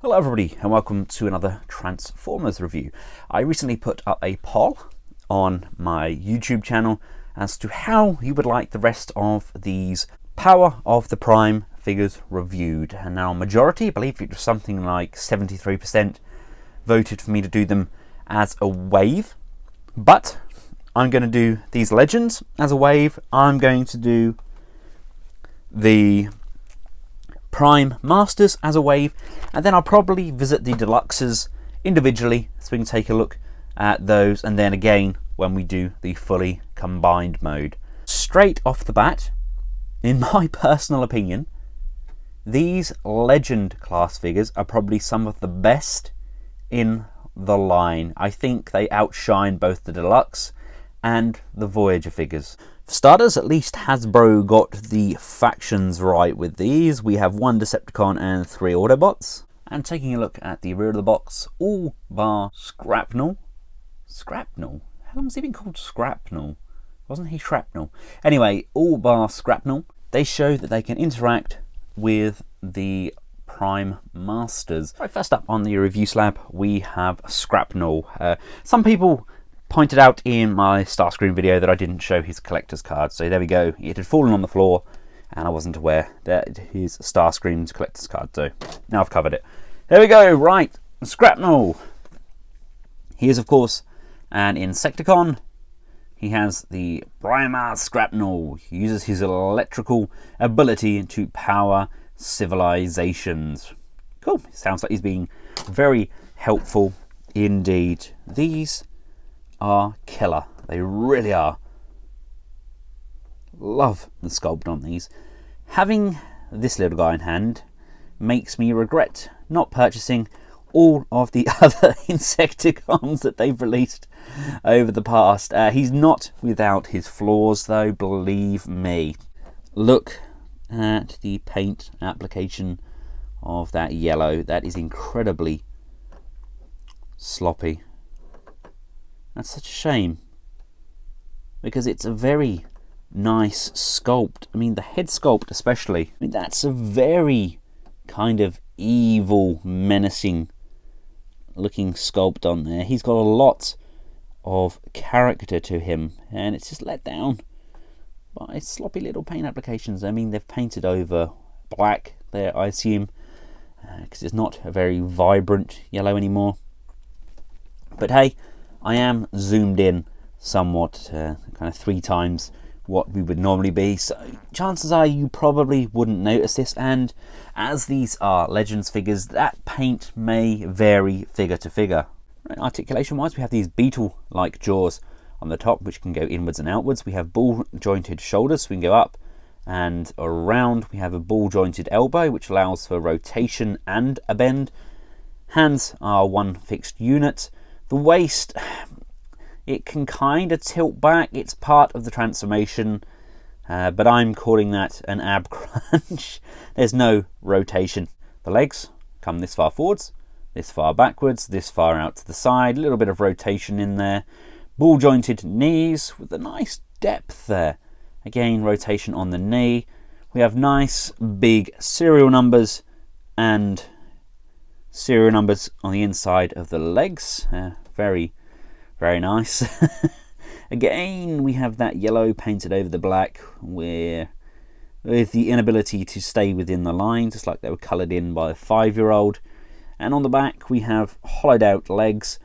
Hello everybody and welcome to another Transformers review. I recently put up a poll on my YouTube channel as to how you would like the rest of these Power of the Prime figures reviewed. And now majority, I believe it was something like 73%, voted for me to do them as a wave. But I'm going to do these Legends as a wave. I'm going to do the Prime Masters as a wave, and then I'll probably visit the Deluxes individually so we can take a look at those, and then again when we do the fully combined mode. Straight off the bat, in my personal opinion, these Legend class figures are probably some of the best in the line. I think they outshine both the Deluxe and the Voyager figures. For starters, at least Hasbro got the factions right with these. We have 1 Decepticon and 3 Autobots. And taking a look at the rear of the box, all bar Shrapnel. Shrapnel? How long has he been called Shrapnel? Wasn't he Shrapnel? Anyway, all bar Shrapnel. They show that they can interact with the Prime Masters. Right, first up on the review slab, we have Shrapnel. Some people pointed out in my Starscream video that I didn't show his collector's card, so there we go. It had fallen on the floor and I wasn't aware that his Starscream's collector's card, so now I've covered it. There we go. Right, Shrapnel. He is of course an Insecticon. He has the Primer Shrapnel. He uses his electrical ability to power civilizations. Cool. Sounds like he's being very helpful indeed. These are killer. They really are. Love the sculpt on these. Having this little guy in hand makes me regret not purchasing all of the other Insecticons that they've released over the past. He's not without his flaws though, believe me. Look at the paint application of that yellow. That is incredibly sloppy. That's such a shame, because it's a very nice sculpt. I mean, the head sculpt especially, I mean, that's a very kind of evil, menacing looking sculpt on there. He's got a lot of character to him, and it's just let down by sloppy little paint applications. I mean, they've painted over black there, I assume, because it's not a very vibrant yellow anymore. But hey, I am zoomed in somewhat, kind of 3 times what we would normally be, so chances are you probably wouldn't notice this, and as these are Legends figures, that paint may vary figure to figure. Right, articulation wise, we have these beetle-like jaws on the top which can go inwards and outwards. We have ball jointed shoulders, so we can go up and around. We have a ball jointed elbow which allows for rotation and a bend. Hands are one fixed unit. The waist, it can kind of tilt back. It's part of the transformation, but I'm calling that an ab crunch. There's no rotation. The legs come this far forwards, this far backwards, this far out to the side. A little bit of rotation in there. Ball jointed knees with a nice depth there. Again, rotation on the knee. We have nice big serial numbers and serial numbers on the inside of the legs. Very, very nice. Again, we have that yellow painted over the black, where with the inability to stay within the line, just like they were coloured in by a 5-year-old. And on the back we have hollowed out legs,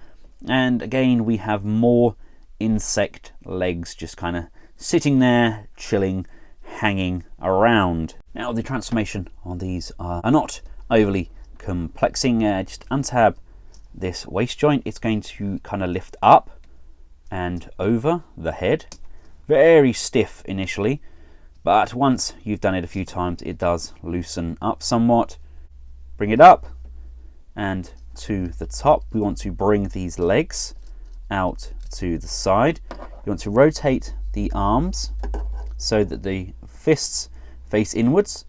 and again we have more insect legs just kind of sitting there, chilling, hanging around. Now the transformation on these are not overly complexing. Just untab this waist joint. It's going to kind of lift up and over the head. Very stiff initially, but once you've done it a few times it does loosen up somewhat. Bring it up and to the top. We want to bring these legs out to the side. You want to rotate the arms so that the fists face inwards.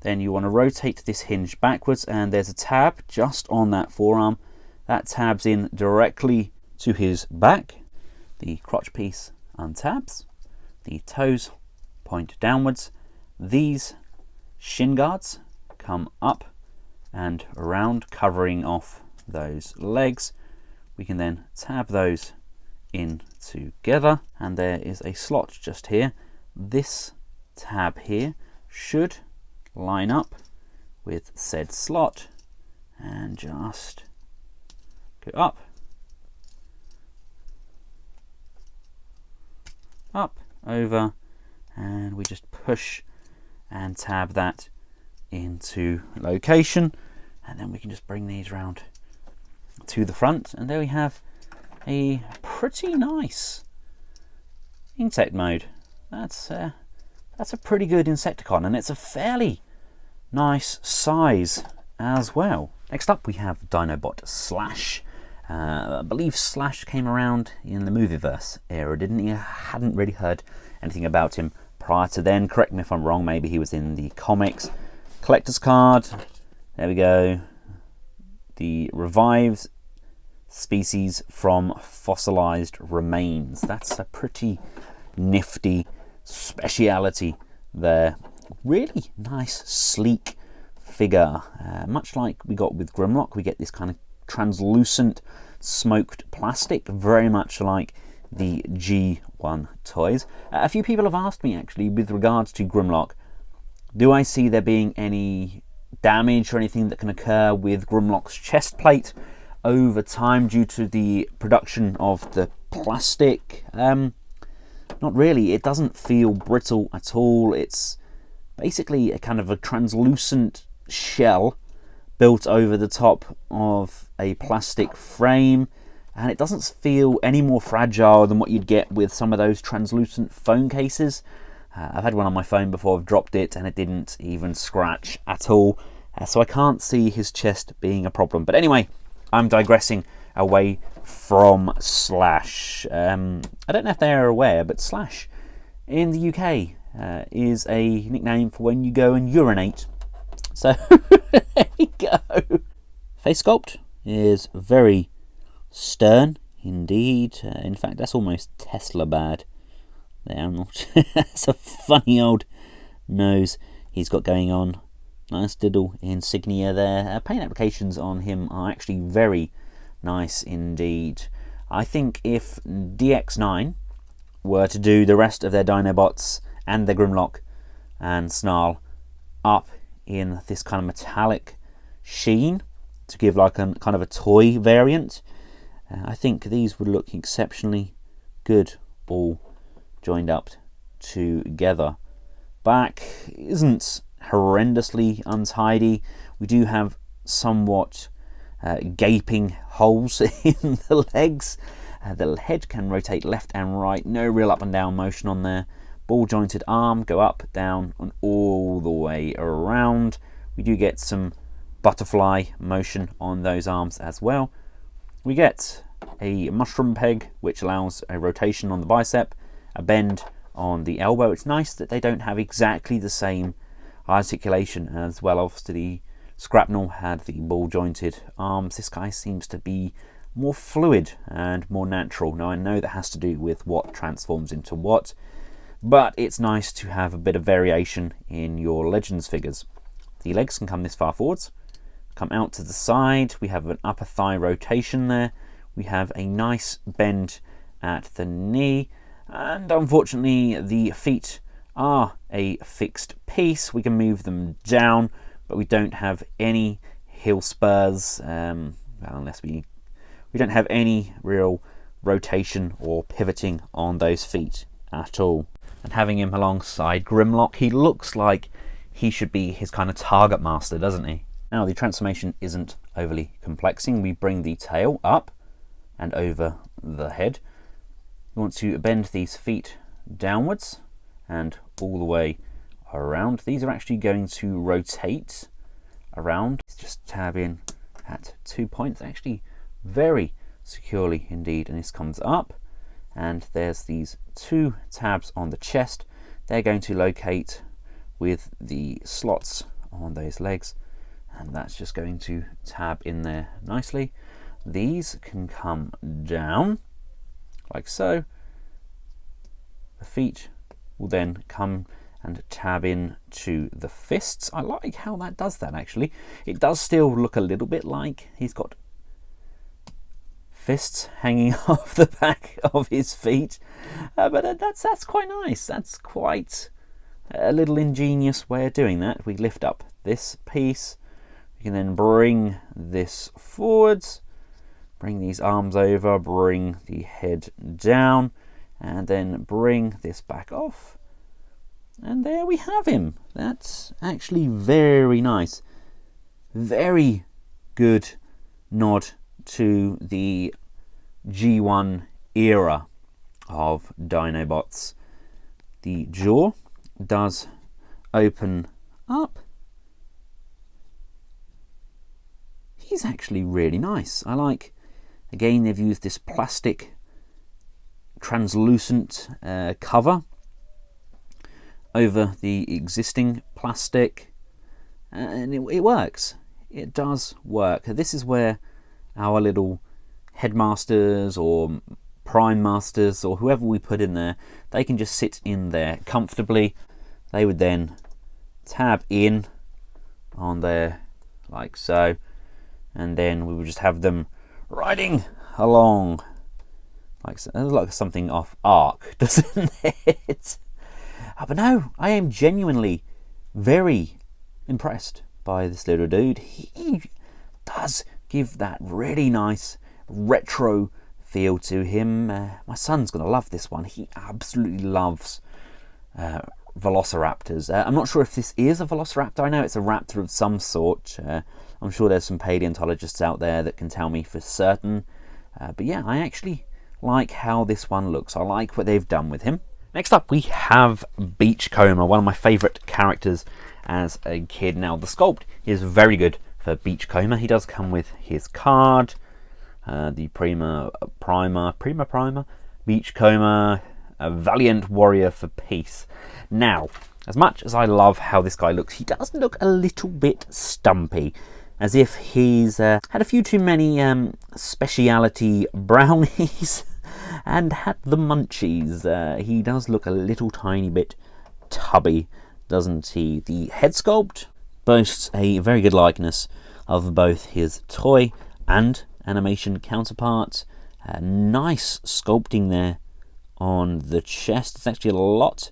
Then you want to rotate this hinge backwards, and there's a tab just on that forearm. That tabs in directly to his back. The crotch piece untabs. The toes point downwards. These shin guards come up and around, covering off those legs. We can then tab those in together, and there is a slot just here. This tab here should line up with said slot and just go up, over, and we just push and tab that into location, and then we can just bring these round to the front, and there we have a pretty nice insect mode. That's a pretty good Insecticon, and it's a fairly nice size as well. Next up we have Dinobot Slash. I believe Slash came around in the Movieverse era, didn't he? I hadn't really heard anything about him prior to then. Correct me if I'm wrong, maybe he was in the comics. Collector's card, there we go. The revived species from fossilized remains. That's a pretty nifty speciality there. Really nice, sleek figure. Much like we got with Grimlock, we get this kind of translucent smoked plastic, very much like the G1 toys. A few people have asked me actually with regards to Grimlock, do I see there being any damage or anything that can occur with Grimlock's chest plate over time due to the production of the plastic? Not really. It doesn't feel brittle at all. It's basically a kind of a translucent shell built over the top of a plastic frame, and it doesn't feel any more fragile than what you'd get with some of those translucent phone cases. I've had one on my phone before, I've dropped it and it didn't even scratch at all, so I can't see his chest being a problem. But anyway, I'm digressing away from Slash. I don't know if they're aware, but Slash in the UK is a nickname for when you go and urinate. So there you go. Face sculpt is very stern indeed. In fact, that's almost Tesla bad. There, I'm not. That's a funny old nose he's got going on. Nice diddle insignia there. Paint applications on him are actually very nice indeed. I think if DX9 were to do the rest of their Dinobots and their Grimlock and Snarl up in this kind of metallic sheen to give like a kind of a toy variant, I think these would look exceptionally good all joined up together. Back isn't horrendously untidy. We do have somewhat gaping holes in the legs. The head can rotate left and right, no real up and down motion on there. Ball jointed arm, go up, down, and all the way around. We do get some butterfly motion on those arms as well. We get a mushroom peg, which allows a rotation on the bicep, a bend on the elbow. It's nice that they don't have exactly the same articulation as well. Obviously, the SKRAPNEL had the ball jointed arms. This guy seems to be more fluid and more natural. Now, I know that has to do with what transforms into what, but it's nice to have a bit of variation in your Legends figures. The legs can come this far forwards, come out to the side. We have an upper thigh rotation there. We have a nice bend at the knee, and unfortunately the feet are a fixed piece. We can move them down, but we don't have any heel spurs, unless we don't have any real rotation or pivoting on those feet at all. And having him alongside Grimlock, he looks like he should be his kind of target master, doesn't he? Now, the transformation isn't overly complexing. We bring the tail up and over the head. We want to bend these feet downwards and all the way around. These are actually going to rotate around. Just tab in at 2 points, actually very securely indeed. And this comes up, and there's these 2 tabs on the chest. They're going to locate with the slots on those legs, and that's just going to tab in there nicely. These can come down like so. The feet will then come and tab in to the fists. I like how that does that, actually. It does still look a little bit like he's got fists hanging off the back of his feet, but that's quite nice. That's quite a little ingenious way of doing that. We lift up this piece, we can then bring this forwards, bring these arms over, bring the head down, and then bring this back off. And there we have him. That's actually very nice. Very good nod to the G1 era of Dinobots. The jaw does open up. He's actually really nice. I like, again, they've used this plastic translucent cover over the existing plastic, and it works. It does work. This is where our little headmasters or prime masters or whoever we put in there, they can just sit in there comfortably. They would then tab in on there like so, and then we would just have them riding along like something off Ark, doesn't it? But no, I am genuinely very impressed by this little dude. He does give that really nice retro feel to him. My son's gonna love this one. He absolutely loves velociraptors. I'm not sure if this is a velociraptor. I know it's a raptor of some sort. I'm sure there's some paleontologists out there that can tell me for certain. But yeah, I actually like how this one looks. I like what they've done with him. Next up, we have Beachcomber, one of my favourite characters as a kid. Now, the sculpt is very good for Beachcomber. He does come with his card, the Prima Beachcomber, a valiant warrior for peace. Now, as much as I love how this guy looks, he does look a little bit stumpy, as if he's had a few too many speciality brownies and had the munchies. He does look a little tiny bit tubby, doesn't he? The head sculpt boasts a very good likeness of both his toy and animation counterparts. Nice sculpting there on the chest. It's actually a lot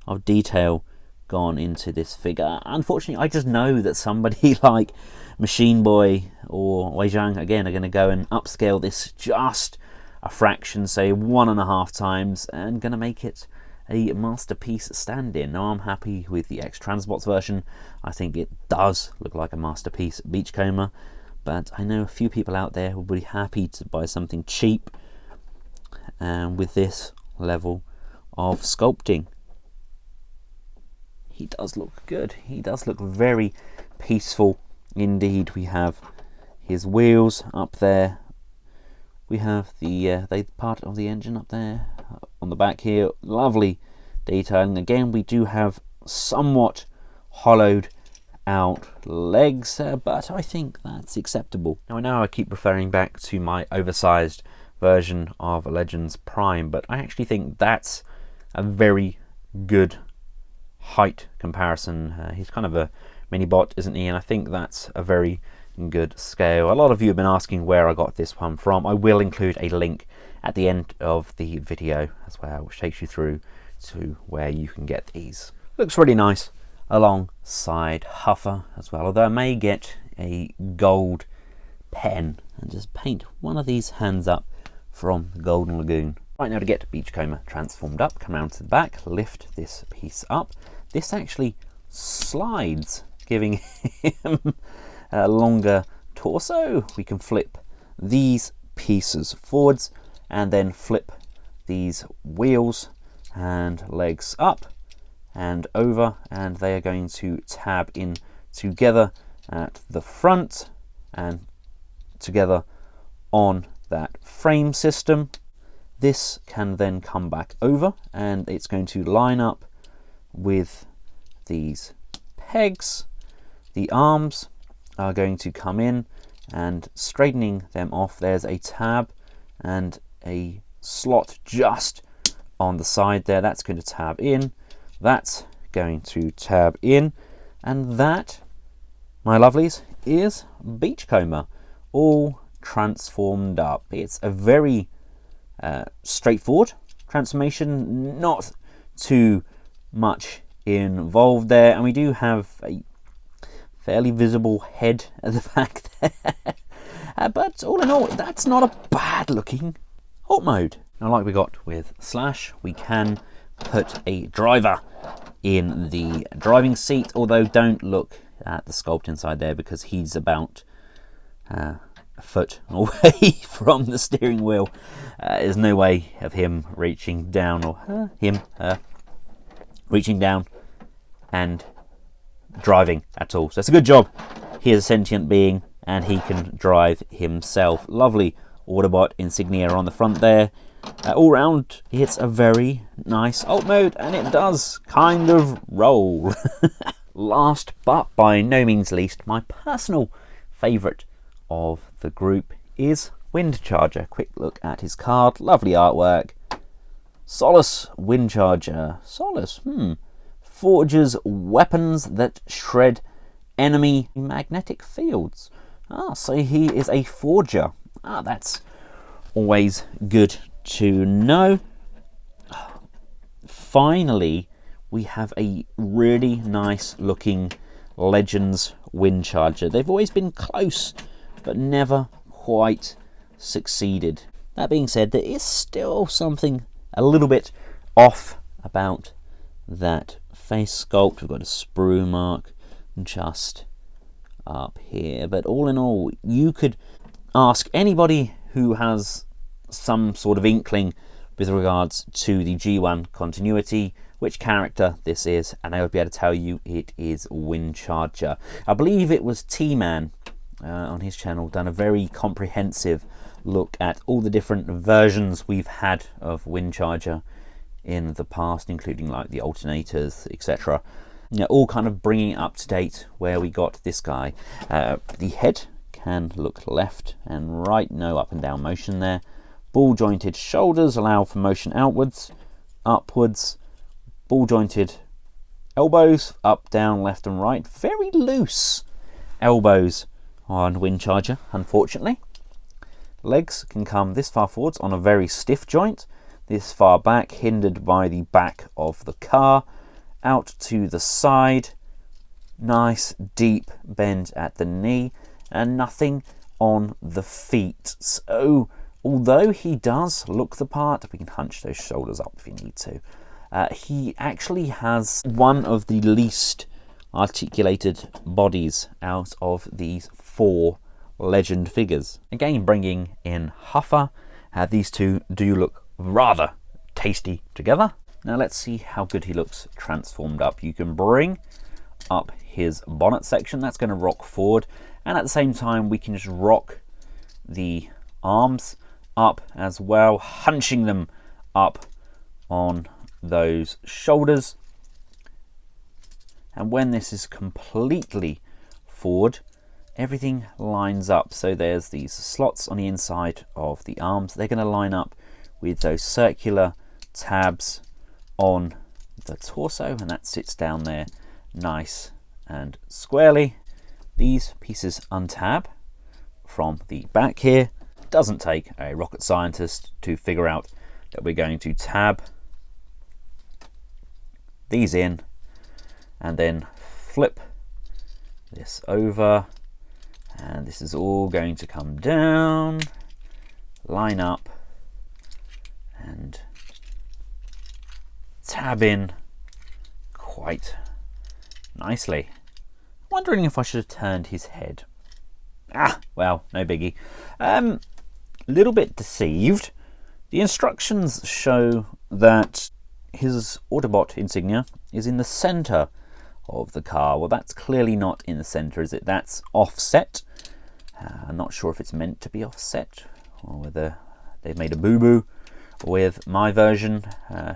of detail gone into this figure. Unfortunately, I just know that somebody like Machine Boy or Wei Zhang again are going to go and upscale this just a fraction, say 1.5 times, and going to make it a masterpiece stand-in. Now, I'm happy with the X-Transbots version. I think it does look like a masterpiece Beachcomber, but I know a few people out there will be happy to buy something cheap with this level of sculpting. He does look good. He does look very peaceful indeed. We have his wheels up there. We have the part of the engine up there on the back here. Lovely detailing. Again, we do have somewhat hollowed out legs, but I think that's acceptable. Now, I know I keep referring back to my oversized version of Legends Prime, but I actually think that's a very good height comparison. He's kind of a mini bot, isn't he? And I think that's a very good scale. A lot of you have been asking where I got this one from. I will include a link at the end of the video as well, which takes you through to where you can get these. Looks really nice alongside Huffer as well, although I may get a gold pen and just paint one of these hands up from the Golden Lagoon. Right, now to get Beachcomber transformed up, come around to the back, lift this piece up. This actually slides, giving him a longer torso. We can flip these pieces forwards and then flip these wheels and legs up and over, and they are going to tab in together at the front and together on that frame system. This can then come back over and it's going to line up with these pegs. The arms are going to come in and straightening them off. There's a tab and a slot just on the side there. That's going to tab in. That's going to tab in, and that, my lovelies, is Beachcomber, all transformed up. It's a very straightforward transformation, not too much involved there, and we do have a fairly visible head at the back there. But all in all, that's not a bad looking alt mode. Now, like we got with Slash, we can put a driver in the driving seat, although don't look at the sculpt inside there because he's about a foot away from the steering wheel. There's no way of him reaching down, or reaching down and driving at all. So it's a good job. He is a sentient being and he can drive himself. Lovely Autobot insignia on the front there. All round, it's a very nice alt mode, and it does kind of roll. Last but by no means least, my personal favourite of the group is Windcharger. Quick look at his card, lovely artwork. Solus Windcharger. Solus, forges weapons that shred enemy magnetic fields. So he is a forger. That's always good to know. Finally, we have a really nice looking Legends Windcharger. They've always been close, but never quite succeeded. That being said, there is still something a little bit off about that face sculpt. We've got a sprue mark just up here, but all in all, you could ask anybody who has some sort of inkling with regards to the G1 continuity which character this is, and I would be able to tell you it is Windcharger. I believe it was T-Man on his channel done a very comprehensive look at all the different versions we've had of Windcharger in the past, including like the alternators, etc. All kind of bringing it up to date where we got this guy. The head can look left and right, no up and down motion there. Ball jointed shoulders allow for motion outwards, upwards. Ball jointed elbows, up, down, left and right. Very loose elbows on Windcharger, unfortunately. Legs can come this far forwards on a very stiff joint, this far back, hindered by the back of the car, out to the side, nice deep bend at the knee, and nothing on the feet. So although he does look the part, we can hunch those shoulders up if you need to. He actually has one of the least articulated bodies out of these 4 legend figures. Again, bringing in Huffer, these two do look rather tasty together. Now let's see how good he looks transformed up. You can bring up his bonnet section, that's going to rock forward, and at the same time we can just rock the arms up as well, hunching them up on those shoulders. And when this is completely forward, everything lines up. So there's these slots on the inside of the arms. They're going to line up with those circular tabs on the torso, and that sits down there nice and squarely. These pieces untab from the back here. Doesn't take a rocket scientist to figure out that we're going to tab these in and then flip this over, and this is all going to come down, line up and tab in quite nicely. Wondering if I should have turned his head. Well, no biggie. Little bit deceived. The instructions show that his Autobot insignia is in the center of the car. Well, that's clearly not in the center, is it? That's offset. I'm not sure if it's meant to be offset or whether they've made a boo-boo with my version.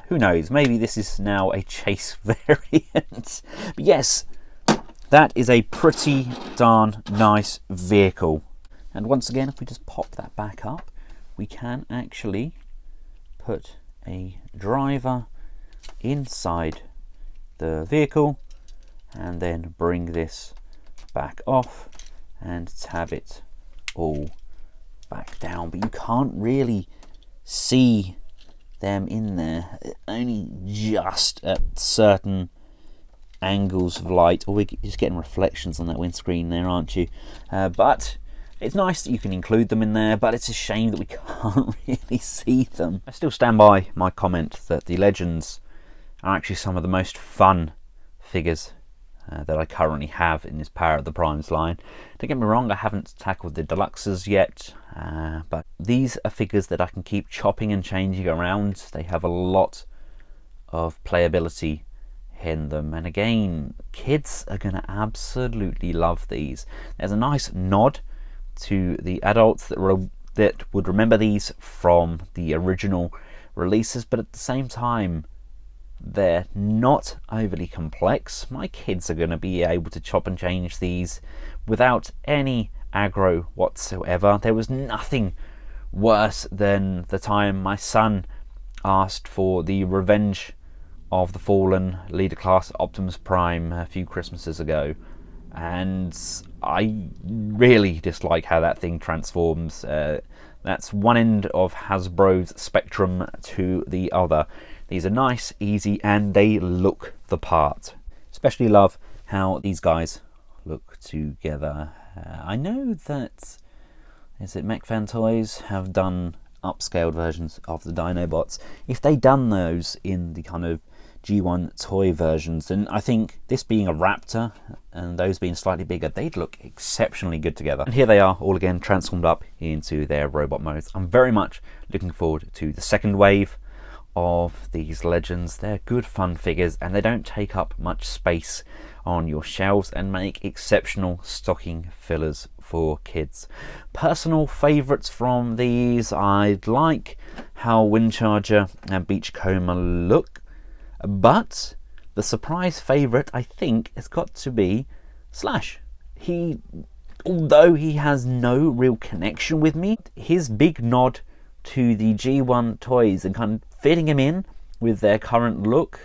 Who knows? Maybe this is now a chase variant. But yes, that is a pretty darn nice vehicle. And once again, if we just pop that back up, we can actually put a driver inside the vehicle, and then bring this back off and tab it all back down. But you can't really see them in there, only just at certain angles of light, or we're just getting reflections on that windscreen there, aren't you? But it's nice that you can include them in there, but it's a shame that we can't really see them. I still stand by my comment that the Legends are actually some of the most fun figures that I currently have in this Power of the Primes line. Don't get me wrong, I haven't tackled the Deluxes yet, but these are figures that I can keep chopping and changing around. They have a lot of playability in them, and again, kids are going to absolutely love these. There's a nice nod to the adults that would remember these from the original releases, but at the same time they're not overly complex. My kids are going to be able to chop and change these without any aggro whatsoever. There was nothing worse than the time my son asked for the Revenge of the Fallen Leader Class Optimus Prime a few Christmases ago, and I really dislike how that thing transforms. That's one end of Hasbro's spectrum to the other. These are nice, easy, and they look the part. Especially love how these guys look together. I know that, is it MechFan Toys have done upscaled versions of the Dinobots. If they'd done those in the kind of G1 toy versions, then I think this being a Raptor and those being slightly bigger, they'd look exceptionally good together. And here they are all again transformed up into their robot modes. I'm very much looking forward to the second wave of these Legends. They're good fun figures and they don't take up much space on your shelves and make exceptional stocking fillers for kids. Personal favourites from these, I'd like how Windcharger and Beachcomber look, but the surprise favourite I think has got to be Slash. Although he has no real connection with me, his big nod to the G1 toys and kind of fitting him in with their current look,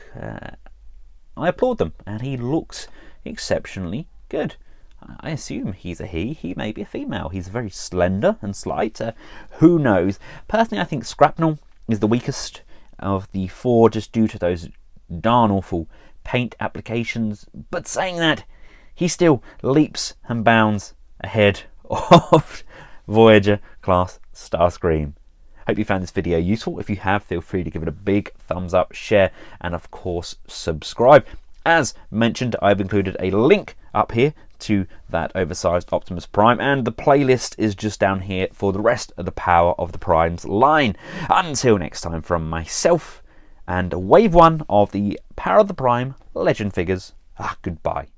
I applaud them, and he looks exceptionally good. I assume he's a he may be a female. He's very slender and slight, who knows. Personally, I think SKRAPNEL is the weakest of the four, just due to those darn awful paint applications, but saying that, he still leaps and bounds ahead of Voyager class Starscream. Hope you found this video useful. If you have, feel free to give it a big thumbs up, share, and of course subscribe. As mentioned, I've included a link up here to that oversized Optimus Prime, and the playlist is just down here for the rest of the Power of the Primes line. Until next time, from myself and wave one of the Power of the Prime Legend figures, goodbye.